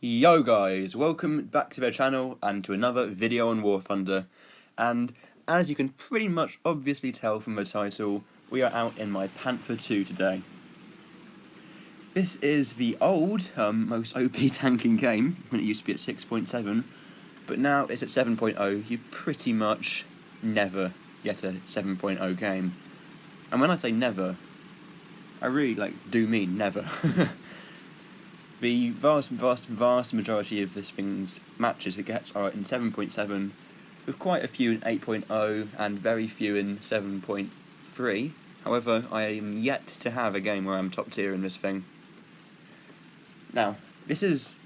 Yo guys, welcome back to the channel and to another video on War Thunder. And as you can pretty much obviously tell from the title, we are out in my Panther 2 today. This is the old, most OP tanking game, when it used to be at 6.7, but now it's at 7.0. You pretty much never get a 7.0 game. And when I say never, I really do mean never. The vast majority of this thing's matches it gets are in 7.7, with quite a few in 8.0 and very few in 7.3. However, I am yet to have a game where I'm top tier in this thing. Now, this is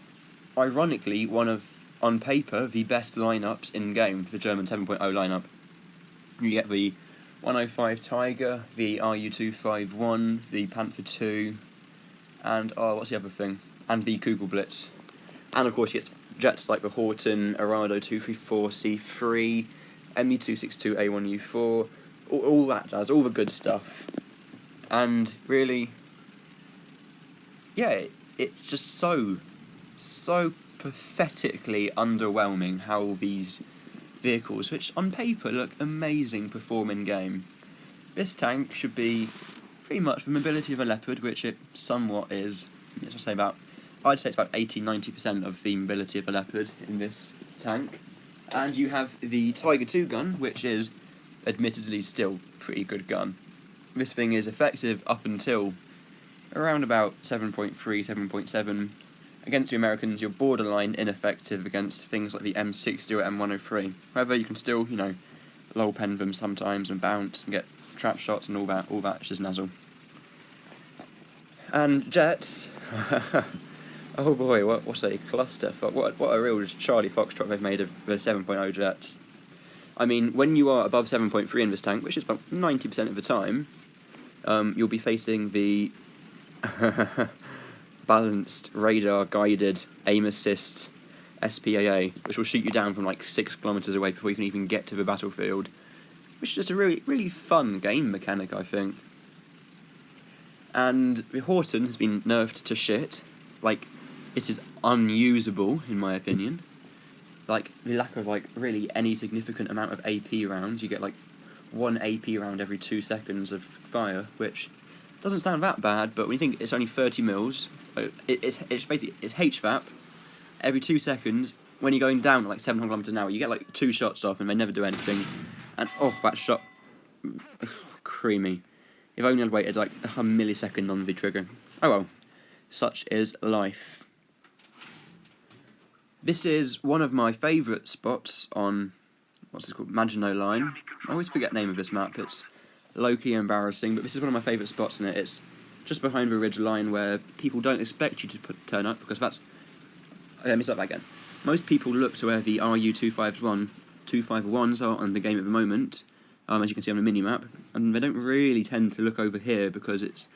ironically one of, on paper, the best lineups in game, the German 7.0 lineup. You get the 105 Tiger, the RU251, the Panther 2, and what's the other thing? And the Kugelblitz. And of course he gets jets like the Horton, Arado 234C3, ME262A1U4, all that does, all the good stuff. And really, yeah, it's just so pathetically underwhelming how these vehicles, which on paper look amazing, perform in game. This tank should be pretty much the mobility of a Leopard, which it somewhat is. I'd say it's about 80-90% of the mobility of a Leopard in this tank. And you have the Tiger 2 gun, which is admittedly still a pretty good gun. This thing is effective up until around about 7.3, 7.7. Against the Americans, you're borderline ineffective against things like the M60 or M103. However, you can still, low pen them sometimes and bounce and get trap shots and all that shiznazzle. And jets, oh boy, what a cluster! What a real Charlie Foxtrot they've made of the 7.0 jets. I mean, when you are above 7.3 in this tank, which is about 90% of the time, you'll be facing the balanced radar-guided aim assist SPAA, which will shoot you down from like 6 kilometers away before you can even get to the battlefield. Which is just a really fun game mechanic, I think. And the Horton has been nerfed to shit. It is unusable, in my opinion. The lack of, really any significant amount of AP rounds. You get, 1 AP round every 2 seconds of fire, which doesn't sound that bad, but when you think it's only 30 mils, it's basically, it's HVAP, every 2 seconds, when you're going down at, 700 kilometers an hour, you get, 2 shots off, and they never do anything. And, that shot, creamy. If only I'd waited, a millisecond on the trigger. Oh well, such is life. This is one of my favourite spots on, what's it called, Maginot Line. I always forget the name of this map, it's low-key embarrassing, but this is one of my favourite spots in it. It's just behind the ridge line where people don't expect you to turn up, because that's... Okay, let me start that again. Most people look to where the RU251s are in the game at the moment, as you can see on the mini-map, and they don't really tend to look over here because it's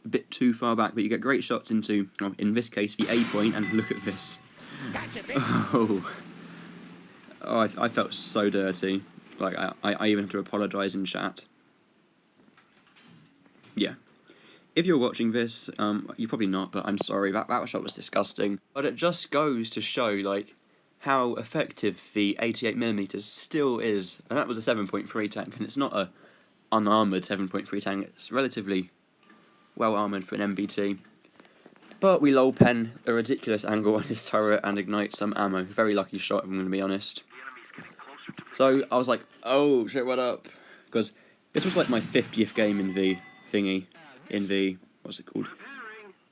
a bit too far back, but you get great shots into, in this case, the A point, and look at this. I felt so dirty. I even have to apologise in chat. Yeah. If you're watching this, you're probably not, but I'm sorry, that shot was disgusting. But it just goes to show, how effective the 88mm still is. And that was a 7.3 tank, and it's not a unarmoured 7.3 tank, it's relatively well armoured for an MBT. But we low pen a ridiculous angle on his turret and ignite some ammo. Very lucky shot, if I'm going to be honest. So I was like, oh shit, what up? Because this was my 50th game in the thingy, in the, what's it called?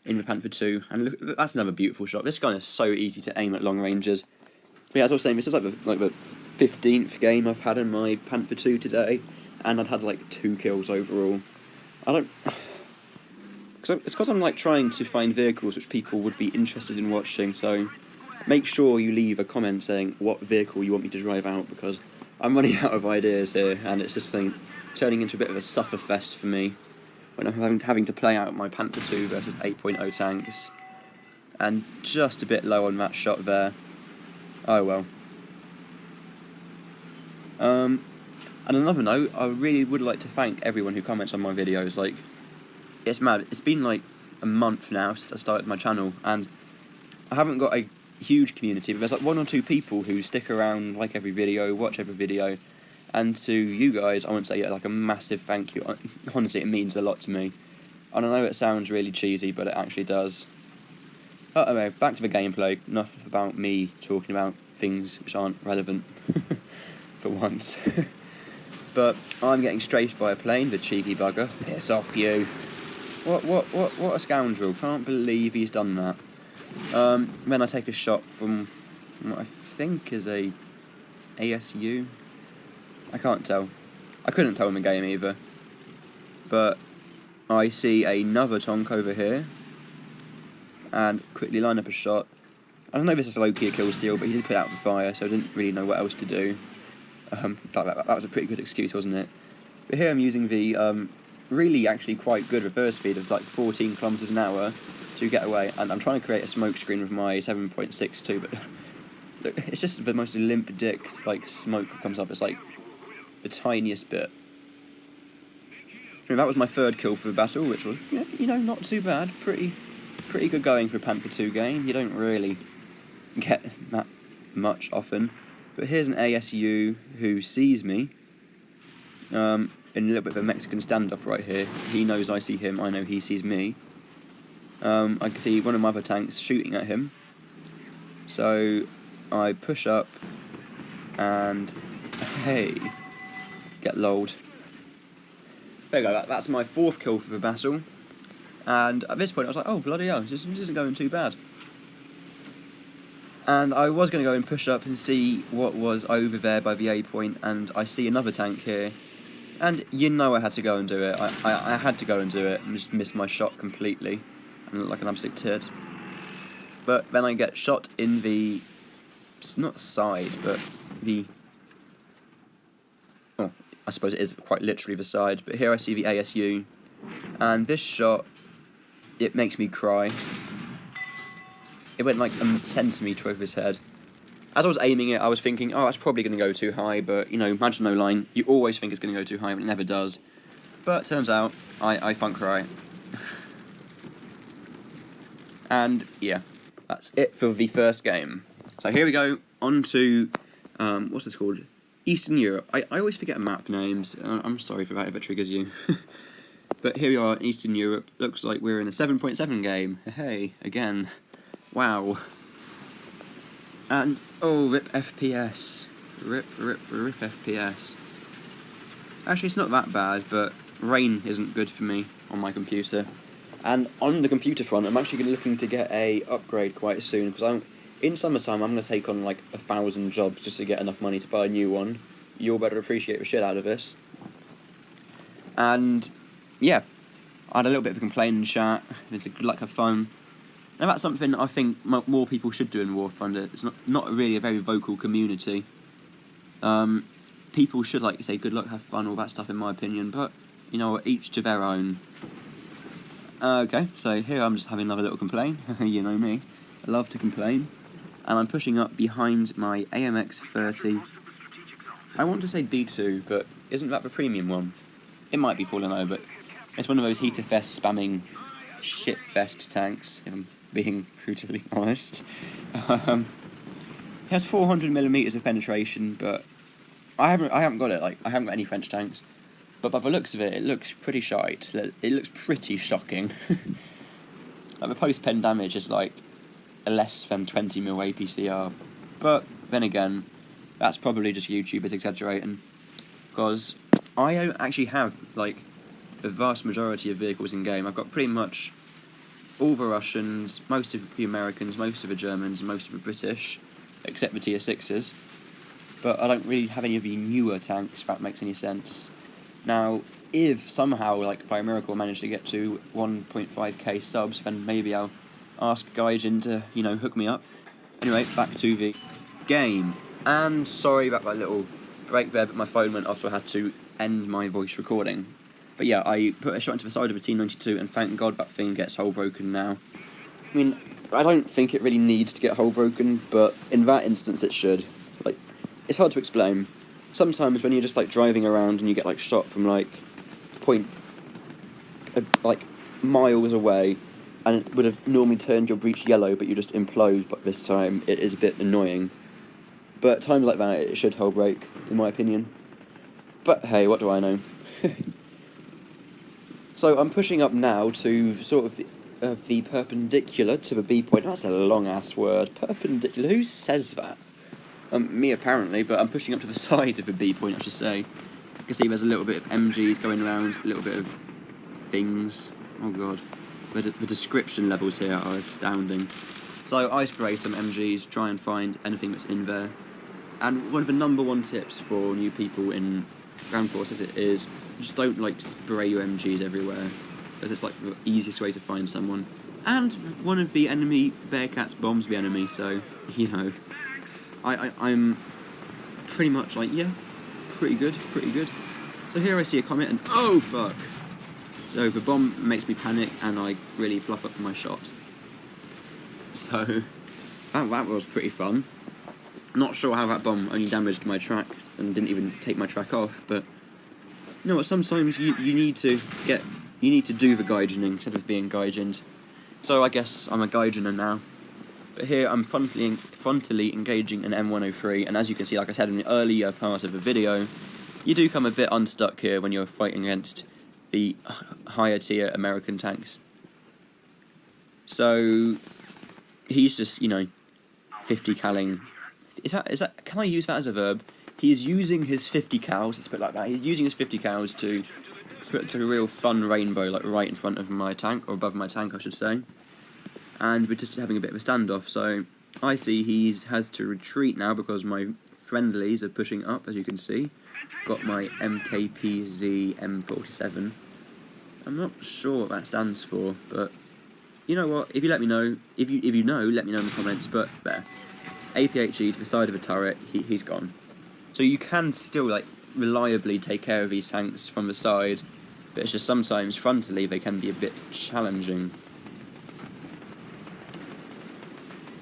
In the Panther 2. And look, that's another beautiful shot. This gun is so easy to aim at long ranges. But yeah, as I was saying, this is the 15th game I've had in my Panther 2 today, and I'd had 2 kills overall. It's because I'm trying to find vehicles which people would be interested in watching, so make sure you leave a comment saying what vehicle you want me to drive out, because I'm running out of ideas here, and it's just turning into a bit of a sufferfest for me when I'm having to play out my Panther 2 versus 8.0 tanks. And just a bit low on that shot there. Oh well. On another note, I really would like to thank everyone who comments on my videos. It's mad. It's been a month now since I started my channel, and I haven't got a huge community, but there's like 1 or 2 people who stick around, like every video, watch every video, and to you guys, I want to say like a massive thank you. Honestly, it means a lot to me. And I know it sounds really cheesy, but it actually does. Anyway, back to the gameplay. Enough about me talking about things which aren't relevant, for once. But I'm getting strafed by a plane, the cheeky bugger. Piss off, you. What a scoundrel. Can't believe he's done that. Then I take a shot from what I think is a ASU. I can't tell. I couldn't tell in the game either. But I see another Tonk over here, and quickly line up a shot. I don't know if this is low-key a kill steal, but he did put out the fire, so I didn't really know what else to do. That was a pretty good excuse, wasn't it? But here I'm using the really actually quite good reverse speed of like 14 kilometers an hour to get away, and I'm trying to create a smoke screen with my 7.62, but look, it's just the most limp dick like smoke that comes up. It's like the tiniest bit. I mean, that was my 3rd kill for the battle, which was, you know, not too bad. Pretty good going for a Panther 2 game. You don't really get that much often. But here's an ASU who sees me in a little bit of a Mexican standoff right here. He knows I see him, I know he sees me. I can see one of my other tanks shooting at him. So I push up and, hey, get lolled. There you go, that's my 4th kill for the battle. And at this point I was like, oh bloody hell, this isn't going too bad. And I was going to go and push up and see what was over there by the A point, and I see another tank here. And you know I had to go and do it. I had to go and do it and just miss my shot completely and look like an absolute tit. But then I get shot in the, it's not side, but the, oh, I suppose it is quite literally the side, but here I see the ASU, and this shot, it makes me cry. It went like a centimetre over his head. As I was aiming it, I was thinking, oh, that's probably going to go too high, but, you know, imagine no line, you always think it's going to go too high, but it never does. But turns out, I funk right. And, yeah, that's it for the first game. So here we go, on to, what's this called? Eastern Europe. I always forget map names. I'm sorry for that if it triggers you. But here we are in Eastern Europe. Looks like we're in a 7.7 game. Hey, again. Wow. And, oh, rip FPS. Rip FPS. Actually, it's not that bad, but rain isn't good for me on my computer. And on the computer front, I'm actually looking to get a upgrade quite soon, because in summertime, I'm going to take on like 1,000 jobs just to get enough money to buy a new one. You'll better appreciate the shit out of this. And, yeah, I had a little bit of a complaint in chat. It's a good luck, have fun. Now that's something I think more people should do in War Thunder. It's not really a very vocal community. People should like say good luck, have fun, all that stuff in my opinion, but, you know, each to their own. Okay, so here I'm just having another little complaint. You know me. I love to complain. And I'm pushing up behind my AMX 30. I want to say B2, but isn't that the premium one? It might be falling over, but it's one of those heater fest spamming shit-fest tanks, if I'm being brutally honest. It has 400mm of penetration, but I haven't got it. Like, I haven't got any French tanks. But by the looks of it, it looks pretty shite. It looks pretty shocking. Like, the post-pen damage is like less than 20mm APCR. But then again, that's probably just YouTubers exaggerating. Because I don't actually have like the vast majority of vehicles in game. I've got pretty much all the Russians, most of the Americans, most of the Germans, and most of the British, except the Tier 6s. But I don't really have any of the newer tanks, if that makes any sense. Now, if somehow, like, by a miracle I manage to get to 1.5k subs, then maybe I'll ask Gaijin to, you know, hook me up. Anyway, back to the game. And sorry about that little break there, but my phone went off, so I had to end my voice recording. But yeah, I put a shot into the side of a T92, and thank God that thing gets hole broken now. I mean, I don't think it really needs to get hole broken, but in that instance it should. Like, it's hard to explain. Sometimes when you're just like driving around and you get like shot from like miles away, and it would have normally turned your breech yellow, but you just implode. But this time it is a bit annoying. But at times like that, it should hull brake, in my opinion. But hey, what do I know? So I'm pushing up now to sort of the perpendicular to the B point. That's a long-ass word. Perpendicular. Who says that? Me apparently, but I'm pushing up to the side of the B point, I should say. You can see there's a little bit of MGs going around, a little bit of things. Oh god. The description levels here are astounding. So I spray some MGs, try and find anything that's in there. And one of the number one tips for new people in ground forces is just don't like spray your MGs everywhere. It's like the easiest way to find someone. And one of the enemy Bearcats bombs the enemy, so you know. I'm pretty much like, yeah, pretty good. So here I see a comet and oh fuck! So the bomb makes me panic and I really fluff up my shot. So that was pretty fun. Not sure how that bomb only damaged my track and didn't even take my track off, but you know what, sometimes you need to do the Gaijining instead of being Gaijined. So I guess I'm a Gaijiner now. But here I'm frontally engaging an M103, and as you can see, like I said in the earlier part of the video, you do come a bit unstuck here when you're fighting against the higher tier American tanks. So he's just, you know, 50 caling. Is that? Can I use that as a verb? He is using his 50 cals. Let's put it like that. He's using his 50 cals to put a real fun rainbow, like right in front of my tank, or above my tank, I should say. And we're just having a bit of a standoff. So I see he has to retreat now because my friendlies are pushing up, as you can see. Got my MKPZ M47. I'm not sure what that stands for, but you know what? If you let me know, if you know, let me know in the comments. But there, APHE to the side of a turret, he's gone. So you can still like reliably take care of these tanks from the side, but it's just sometimes frontally they can be a bit challenging.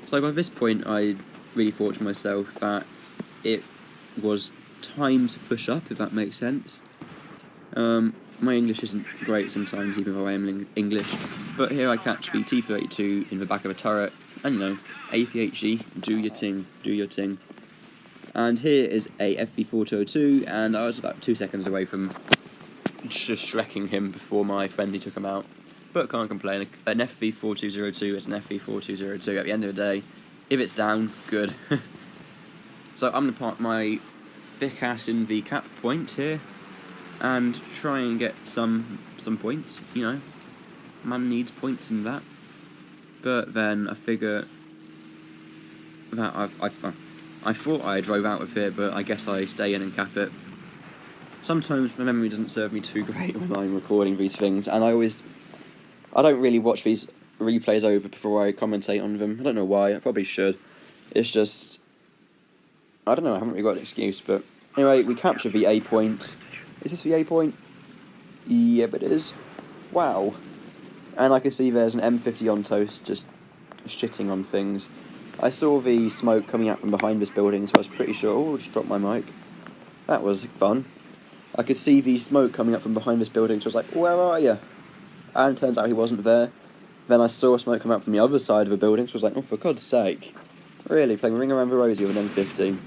So by this point, I really thought to myself that it was time to push up, if that makes sense. My English isn't great sometimes, even though I am English. But here I catch the T-32 in the back of a turret, and you know, APHE, do your ting. And here is a FV4202, and I was about 2 seconds away from just wrecking him before my friendly took him out. But can't complain. An FV4202 is an FV4202 at the end of the day. If it's down, good. So I'm going to park my thick ass in the cap point here and try and get some points, you know. Man needs points in that. But then I figure that I thought I drove out of here, but I guess I stay in and cap it. Sometimes my memory doesn't serve me too great when I'm recording these things, and I don't really watch these replays over before I commentate on them. I don't know why, I probably should. It's just, I don't know, I haven't really got an excuse, but anyway, we captured the A point. Is this the A point? Yep, it is. Wow. And I can see there's an M50 on toast just shitting on things. I saw the smoke coming out from behind this building, so I was pretty sure, oh, just dropped my mic. That was fun. I could see the smoke coming up from behind this building, so I was like, where are you? And it turns out he wasn't there. Then I saw smoke come out from the other side of the building, so I was like, oh, for God's sake. Really, playing Ring Around the Rosie with an M50.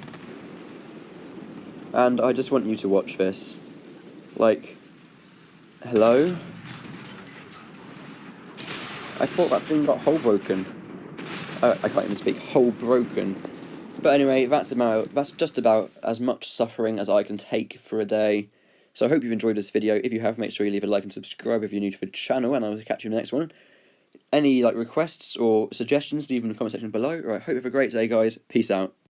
And I just want you to watch this. Like, hello? I thought that thing got hole broken. I can't even speak, hole broken. But anyway, that's just about as much suffering as I can take for a day. So I hope you've enjoyed this video. If you have, make sure you leave a like and subscribe if you're new to the channel, and I'll catch you in the next one. Any requests or suggestions, leave them in the comment section below. Alright, hope you have a great day, guys. Peace out.